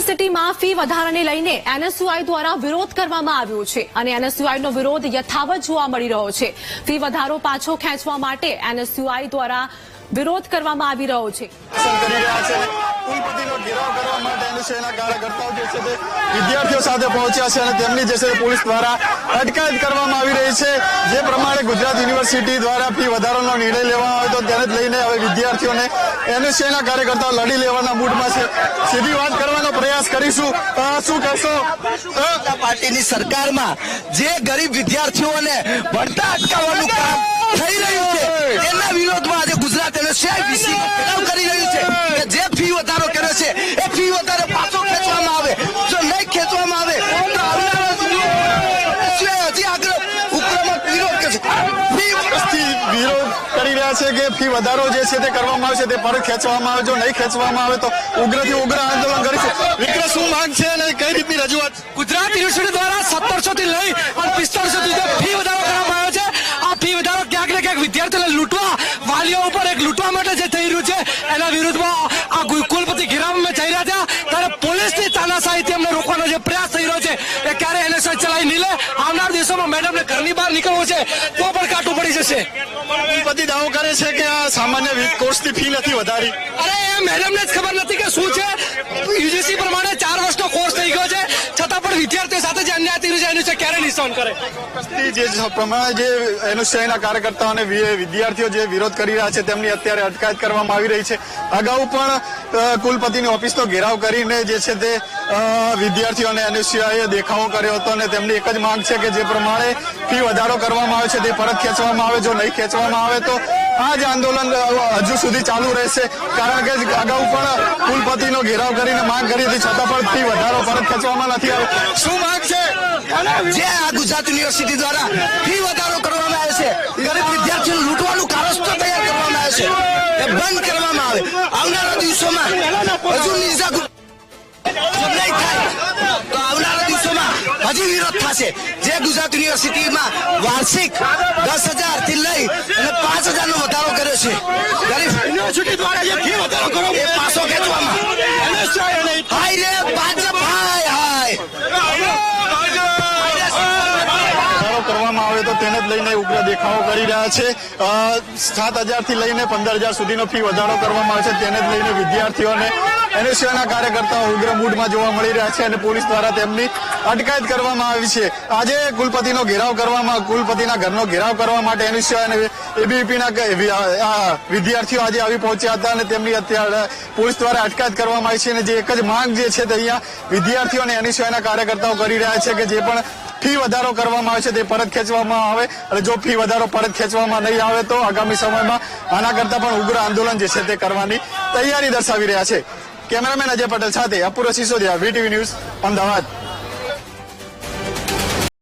યુનિવર્સિટીમાં ફી વધારાને લઈને એનએસયુઆઈ દ્વારા વિરોધ કરવામાં આવ્યો છે અને એનએસયુઆઈનો વિરોધ યથાવત જોવા મળી રહ્યો છે। ફી વધારો પાછો ખેંચવા માટે એનએસયુઆઈ દ્વારા વિરોધ કરવામાં આવી રહ્યો છે। કુલપતિનો ઘેરાવ કરવા માટે એનએસયુઆઈના કાર્યકર્તાઓ જે છે તે વિદ્યાર્થીઓ સાથે પહોંચ્યા છે અને તેમની જે છે પોલીસ દ્વારા અટકાયત કરવામાં આવી રહી છે। જે પ્રમાણે ગુજરાત યુનિવર્સિટી દ્વારા ફી વધારાનો નિર્ણય લેવામાં આવ્યો તો તેને જ લઈને હવે વિદ્યાર્થીઓને એનએસયુઆઈના કાર્યકર્તાઓ લડી લેવાના મૂડમાં છે। સીધી વાત કરવાનો પ્રયાસ કરીશું। શું કહેશો? પાર્ટીની સરકારમાં જે ગરીબ વિદ્યાર્થીઓને ભણતા અટકાવવાનું કામ થઈ રહ્યું છે તેના વિરોધમાં આજે ગુજરાત એનએસયુઆઈ વીસીનો ઘેરાવ કરી રહ્યું છે કે જે ફી વધારો કર્યો છે એ ફી વધારો પાછો ખેંચવામાં આવે। જો નહીં ખેંચવામાં આવે તો આવનારા હજી આગળ ઉપક્રમક વિરોધ કરશે। વિરોધ કરી રહ્યા છે કે ફી વધારો જે છે તે કરવામાં આવશે તે પરત ખેંચવામાં આવે। જો નહીં ખેંચવામાં આવે તો ઉગ્રથી ઉગ્ર આંદોલન કરીશું। વિક્રમ, શું માંગ છે અને કઈ રીતની રજૂઆત? ગુજરાત યુનિવર્સિટી દ્વારા 1700 થી લઈ અને 4500 સુધી ફી વધારો કરવામાં આવ્યો છે। આ ફી વધારો ક્યાંક ને ક્યાંક વિદ્યાર્થીઓને લૂંટવા, વાલીઓ ઉપર એક લૂંટવા માટે જે થઈ રહ્યું છે એના વિરુદ્ધમાં આ કુલપતિ ઘેરાવમાં જઈ રહ્યા હતા ત્યારે પોલીસની તાનાશાહીથી અમને રોકવાનો જે પ્રયાસ થઈ રહ્યો છે એ ક્યારે એનએસયુઆઈ ચલાવી નહીં લે। આવનાર દિવસોમાં મેડમને ઘરની બહાર નીકળવો છે તો પણ કાટું પડી જશે। કુલપતિ દાવો કરે છે કે આ સામાન્ય કોર્સની ફી નથી વધારી। અરે એ મેડમને જ ખબર નથી કે શું છે। યુજીસી પ્રમાણે 4 વર્ષનો કોર્સ થઈ ગયો છે છતાં પણ વિદ્યાર્થીઓ સાથે જે અન્યાય થઈ રહ્યો છે એનું છે ક્યારે નિશાન કરે। જે પ્રમાણે જે એનએસયુઆઈના કાર્યકર્તાઓ અને વિદ્યાર્થીઓ જે વિરોધ કરી રહ્યા છે તેમની અત્યારે અટકાયત કરવામાં આવી રહી છે। અગાઉ પણ કુલપતિની ઓફિસનો ઘેરાવ કરીને જે છે તે વિદ્યાર્થીઓ અને એનએસયુઆઈએ દેખાવો કર્યો હતો અને તેમની એક જ માંગ છે કે જે પ્રમાણે ફી વધારો કરવામાં આવે છે તે પરત ખેંચવામાં આવે। જો નહીં ખેંચવામાં આવે તો આ જ આંદોલન હજુ સુધી ચાલુ રહેશે કારણ કે અગાઉ પણ કુલપતિનો ઘેરાવ કરીને માંગ કરી હતી છતાં પણ ફી વધારો પરત ખેંચવામાં નથી આવ્યો। શું માંગ છે? જે આ ગુજરાત યુનિવર્સિટી દ્વારા ફી વધારો કરવામાં આવે છે, ગરીબ વિદ્યાર્થીઓને લૂંટવાનું કારસ્તો તૈયાર કરવામાં આવે છે એ બંધ કરવામાં આવે। આવનારા દિવસોમાં હજુ નિર્જા નહીં થાય તો આવનારા દિવસોમાં હજી વિરોધ થશે। જે ગુજરાત યુનિવર્સિટીમાં વાર્ષિક 10,000 થી લઈ અને 5,000 નો વધારો કર્યો છે ગરીબ યુનિવર્સિટી દ્વારા જે ફી વધારો કર્યો એ પાછો ખેંચવામાં હાય રે ભાજપ હાય હાય કરવામાં આવે તો તેને જ લઈને ઉગ્ર દેખાવો કરી રહ્યા છે। 7,000 થી લઈને 15,000 સુધીનો ફી વધારો કરવામાં આવે છે તેને જ લઈને વિદ્યાર્થીઓને એનએસયુઆઈના કાર્યકર્તાઓ ઉગ્ર મૂડમાં જોવા મળી રહ્યા છે અને પોલીસ દ્વારા તેમની અટકાયત કરવામાં આવી છે। આજે કુલપતિનો ઘેરાવ કરવામાં, કુલપતિના ઘરનો ઘેરાવ કરવા માટે એનએસયુઆઈ અને એબીવીપીના વિદ્યાર્થીઓ આજે આવી પહોંચ્યા હતા અને તેમની અત્યારે પોલીસ દ્વારા અટકાયત કરવામાં આવી છે અને જે એક જ માંગ જે છે તે અહીંયા વિદ્યાર્થીઓ અને એનએસયુઆઈના કાર્યકર્તાઓ કરી રહ્યા છે કે જે પણ ફી વધારો કરવામાં આવે છે તે પરત ખેંચવામાં આવે અને જો ફી વધારો પરત ખેંચવામાં નહીં આવે તો આગામી સમયમાં આના કરતા પણ ઉગ્ર આંદોલન જે છે તે કરવાની તૈયારી દર્શાવી રહ્યા છે। કેમેરામેન અજય પટેલ સાથે અપૂર્વ સિસોદિયા, વીટીવી ન્યૂઝ, અમદાવાદ।